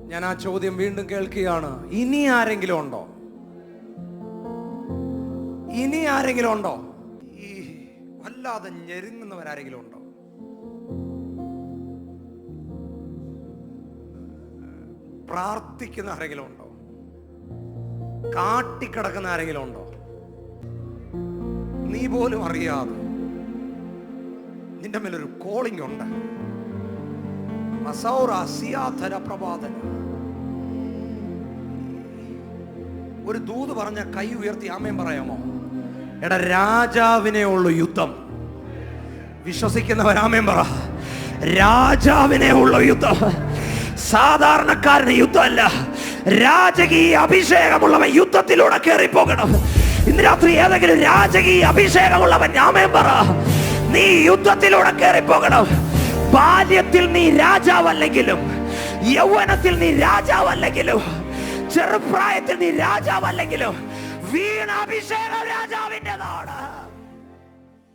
ഞാൻ ആ ചോദ്യം വീണ്ടും കേൾക്കുകയാണ്. ഇനി ആരെങ്കിലും ഉണ്ടോ? ഇനി ആരെങ്കിലും ഉണ്ടോ? ഈ വല്ലാതെ ഞെരുങ്ങുന്നവരാരെങ്കിലും ഉണ്ടോ? പ്രാർത്ഥിക്കുന്ന ആരെങ്കിലും ഉണ്ടോ? കാട്ടിക്കിടക്കുന്ന ആരെങ്കിലും ഉണ്ടോ? നീ പോലും അറിയാതെ നിന്റെ മേലൊരു കോളിംഗ് ഉണ്ട്. ഒരു ദൂത് പറഞ്ഞ കൈ ഉയർത്തി ആമേൻ പറയാമോ? എടാ, രാജാവിനെ ഉള്ളു യുദ്ധം. വിശ്വസിക്കുന്നവരാമേൻ പറ. രാജാവിനെ ഉള്ളു യുദ്ധം. സാധാരണക്കാരന് യുദ്ധമല്ല, രാജകീയ അഭിഷേകമുള്ളവൻ യുദ്ധത്തിലൂടെ കയറിപ്പോകണം. ഇന്ന് രാത്രി ഏതെങ്കിലും രാജകീയ അഭിഷേകമുള്ളവൻ ആമേൻ പറ. നീ യുദ്ധത്തിലൂടെ കയറിപ്പോകണം. ബാല്യത്തിൽ നീ രാജാവല്ലെങ്കിലും, യൗവനത്തിൽ നീ രാജാവല്ലെങ്കിലും, ചെറുപ്രായത്തിൽ നീ രാജാവല്ലെങ്കിലും, വീണ അഭിഷേകം രാജ